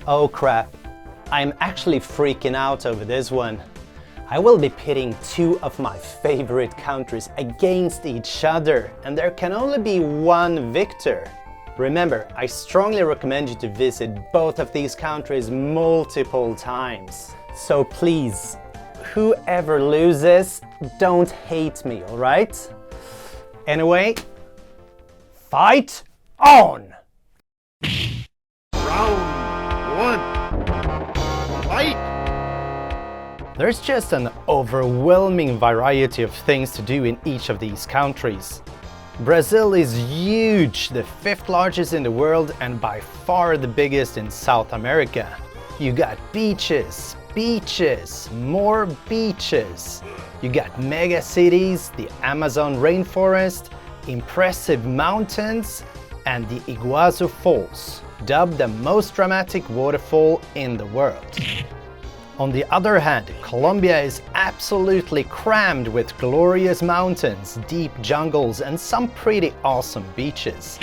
Oh crap, I'm actually freaking out over this one. I will be pitting two of my favorite countries against each other, and there can only be one victor. Remember, I strongly recommend you to visit both of these countries multiple times. So please, whoever loses, don't hate me, alright? Anyway, fight on! Round one. Fight! There's just an overwhelming variety of things to do in each of these countries. Brazil is huge, the fifth largest in the world and by far the biggest in South America. You got beaches, beaches, more beaches. You got mega cities, the Amazon rainforest, impressive mountains, and the Iguazu Falls, dubbed the most dramatic waterfall in the world. On the other hand, Colombia is absolutely crammed with glorious mountains, deep jungles, and some pretty awesome beaches.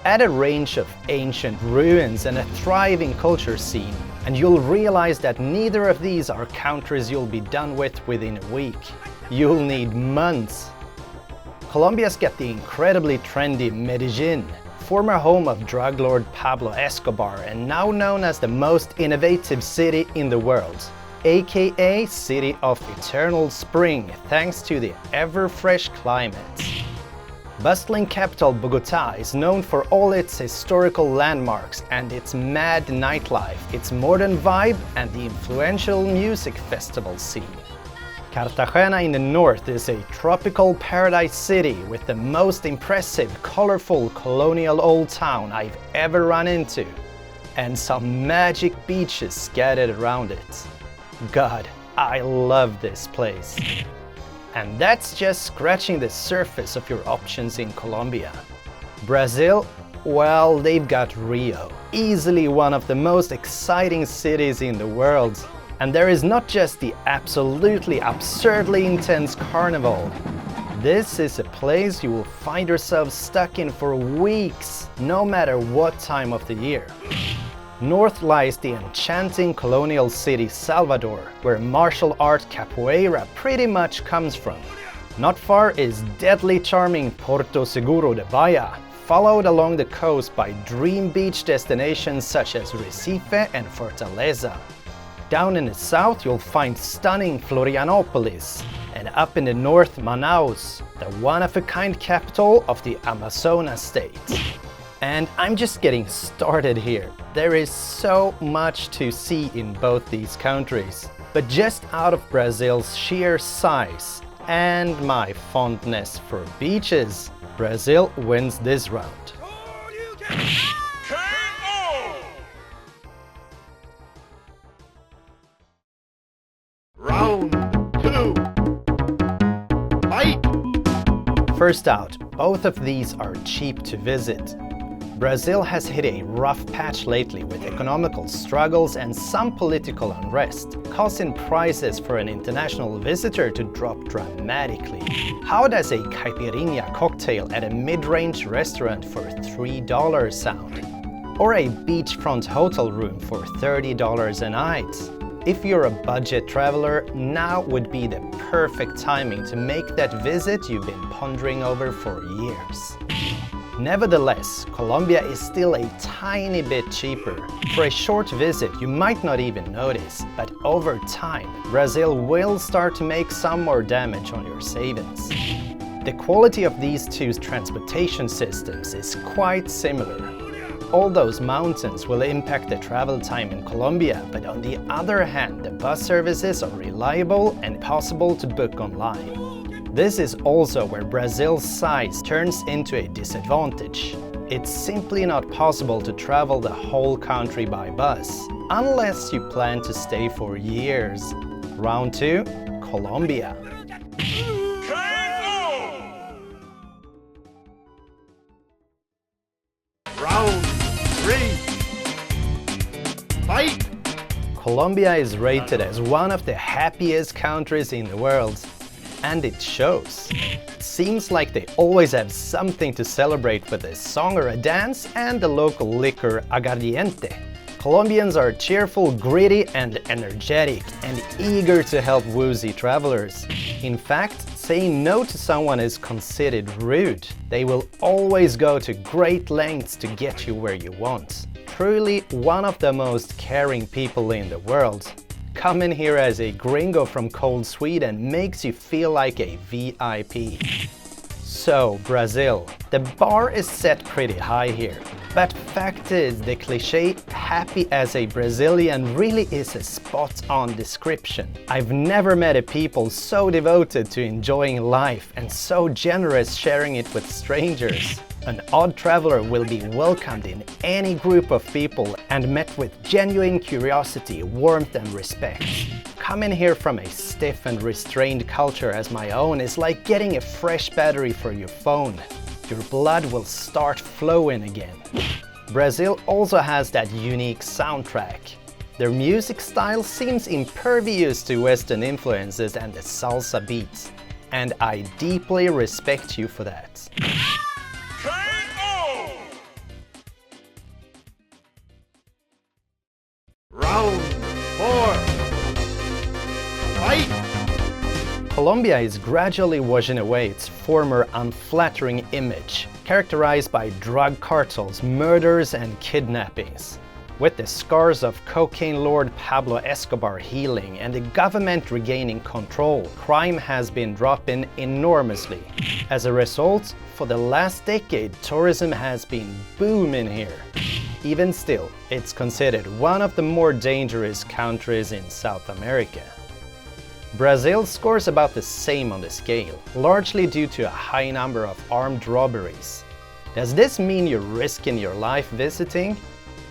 Add a range of ancient ruins and a thriving culture scene, and you'll realize that neither of these are countries you'll be done with within a week. You'll need months. Colombia's got the incredibly trendy Medellin, former home of drug lord Pablo Escobar and now known as the most innovative city in the world, aka City of Eternal Spring, thanks to the ever-fresh climate. Bustling capital Bogotá is known for all its historical landmarks and its mad nightlife, its modern vibe, and the influential music festival scene. Cartagena in the north is a tropical paradise city with the most impressive, colorful colonial old town I've ever run into, and some magic beaches scattered around it. God, I love this place. And that's just scratching the surface of your options in Colombia. Brazil? Well, they've got Rio, easily one of the most exciting cities in the world. And there is not just the absolutely absurdly intense carnival. This is a place you will find yourself stuck in for weeks, no matter what time of the year. North lies the enchanting colonial city Salvador, where martial art capoeira pretty much comes from. Not far is deadly charming Porto Seguro de Bahia, followed along the coast by dream beach destinations such as Recife and Fortaleza. Down in the south you'll find stunning Florianópolis, and up in the north Manaus, the one-of-a-kind capital of the Amazonas state. And I'm just getting started here. There is so much to see in both these countries. But just out of Brazil's sheer size and my fondness for beaches, Brazil wins this round. Round two. Fight! First out, both of these are cheap to visit. Brazil has hit a rough patch lately with economical struggles and some political unrest, causing prices for an international visitor to drop dramatically. How does a caipirinha cocktail at a mid-range restaurant for $3 sound? Or a beachfront hotel room for $30 a night? If you're a budget traveler, now would be the perfect timing to make that visit you've been pondering over for years. Nevertheless, Colombia is still a tiny bit cheaper. For a short visit, you might not even notice, but over time, Brazil will start to make some more damage on your savings. The quality of these two transportation systems is quite similar. All those mountains will impact the travel time in Colombia, but on the other hand, the bus services are reliable and possible to book online. This is also where Brazil's size turns into a disadvantage. It's simply not possible to travel the whole country by bus, unless you plan to stay for years. Round 2, Colombia. Round 3. Fight! Colombia is rated as one of the happiest countries in the world. And it shows. It seems like they always have something to celebrate with a song or a dance and the local liquor aguardiente. Colombians are cheerful, gritty, and energetic, and eager to help woozy travelers. In fact, saying no to someone is considered rude. They will always go to great lengths to get you where you want. Truly one of the most caring people in the world. Coming here as a gringo from cold Sweden makes you feel like a VIP. So, Brazil. The bar is set pretty high here. But fact is, the cliché "happy as a Brazilian" really is a spot-on description. I've never met a people so devoted to enjoying life and so generous sharing it with strangers. An odd traveler will be welcomed in any group of people and met with genuine curiosity, warmth and respect. Coming here from a stiff and restrained culture as my own is like getting a fresh battery for your phone. Your blood will start flowing again. Brazil also has that unique soundtrack. Their music style seems impervious to Western influences and the salsa beats. And I deeply respect you for that. Round 4. Fight! Colombia is gradually washing away its former unflattering image, characterized by drug cartels, murders and kidnappings. With the scars of cocaine lord Pablo Escobar healing and the government regaining control, crime has been dropping enormously. As a result, for the last decade, tourism has been booming here. Even still, it's considered one of the more dangerous countries in South America. Brazil scores about the same on the scale, largely due to a high number of armed robberies. Does this mean you're risking your life visiting?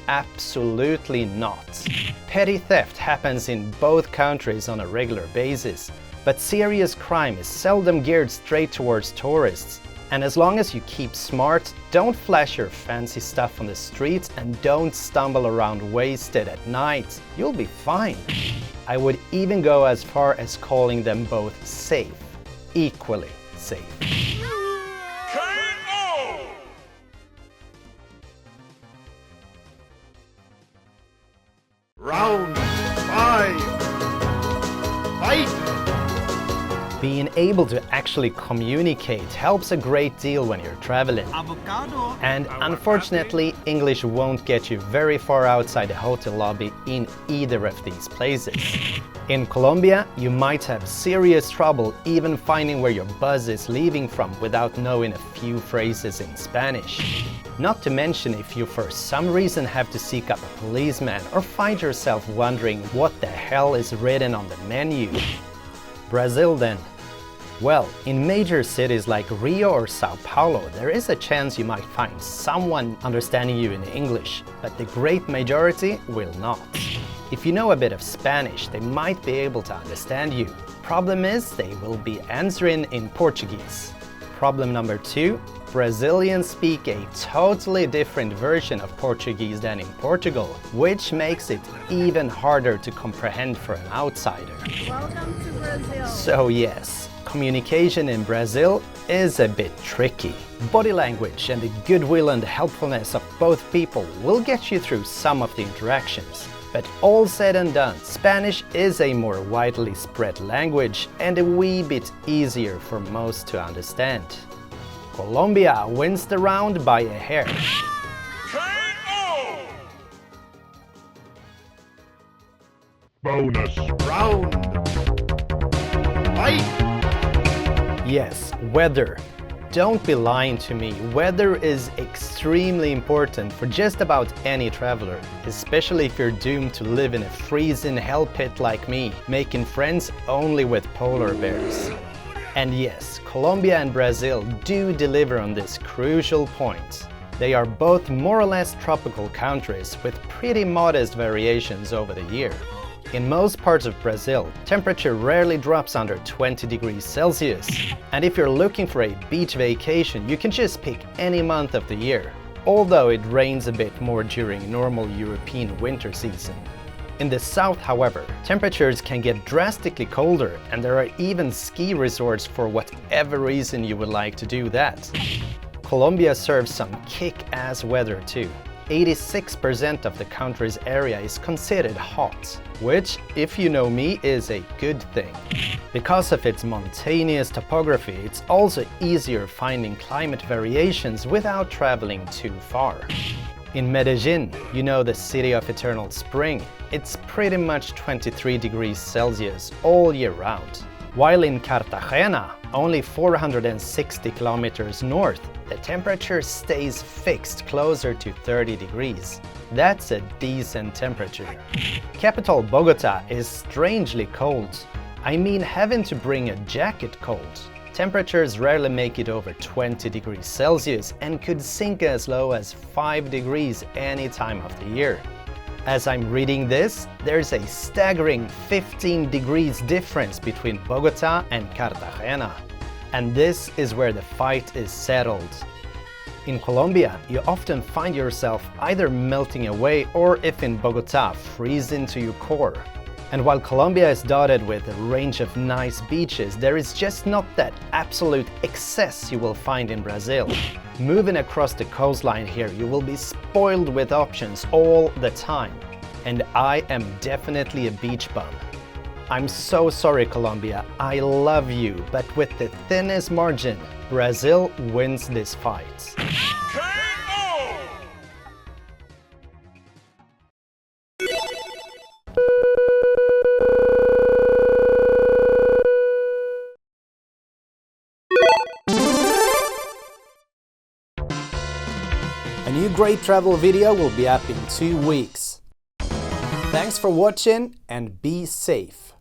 Absolutely not. Petty theft happens in both countries on a regular basis, but serious crime is seldom geared straight towards tourists. And as long as you keep smart, don't flash your fancy stuff on the streets and don't stumble around wasted at night, you'll be fine. I would even go as far as calling them both safe, equally safe. Round 5. Fight! Being able to actually communicate helps a great deal when you're traveling. And unfortunately, English won't get you very far outside the hotel lobby in either of these places. In Colombia, you might have serious trouble even finding where your bus is leaving from without knowing a few phrases in Spanish. Not to mention if you for some reason have to seek up a policeman or find yourself wondering what the hell is written on the menu. Brazil then. Well, in major cities like Rio or Sao Paulo, there is a chance you might find someone understanding you in English, but the great majority will not. If you know a bit of Spanish, they might be able to understand you. Problem is, they will be answering in Portuguese. Problem number 2, Brazilians speak a totally different version of Portuguese than in Portugal, which makes it even harder to comprehend for an outsider. Welcome to Brazil. So yes, communication in Brazil is a bit tricky. Body language and the goodwill and helpfulness of both people will get you through some of the interactions. But all said and done, Spanish is a more widely spread language and a wee bit easier for most to understand. Colombia wins the round by a hair. Bonus round. Fight! Yes, weather. Don't be lying to me, weather is extremely important for just about any traveler, especially if you're doomed to live in a freezing hell pit like me, making friends only with polar bears. And yes, Colombia and Brazil do deliver on this crucial point. They are both more or less tropical countries with pretty modest variations over the year. In most parts of Brazil, temperature rarely drops under 20 degrees Celsius. And if you're looking for a beach vacation, you can just pick any month of the year, although it rains a bit more during normal European winter season. In the south, however, temperatures can get drastically colder, and there are even ski resorts for whatever reason you would like to do that. Colombia serves some kick-ass weather too. 86% of the country's area is considered hot, which, if you know me, is a good thing. Because of its mountainous topography, it's also easier finding climate variations without traveling too far. In Medellin, you know, the city of eternal spring, it's pretty much 23 degrees Celsius all year round. While in Cartagena, only 460 kilometers north, the temperature stays fixed closer to 30 degrees. That's a decent temperature. Capital Bogota is strangely cold. I mean, having to bring a jacket cold. Temperatures rarely make it over 20 degrees Celsius and could sink as low as 5 degrees any time of the year. As I'm reading this, there's a staggering 15 degrees difference between Bogota and Cartagena. And this is where the fight is settled. In Colombia, you often find yourself either melting away or, if in Bogota, freezing to your core. And while Colombia is dotted with a range of nice beaches, there is just not that absolute excess you will find in Brazil. Moving across the coastline here, you will be spoiled with options all the time. And I am definitely a beach bum. I'm so sorry, Colombia, I love you, but with the thinnest margin, Brazil wins this fight. A new great travel video will be up in 2 weeks. Thanks for watching and be safe.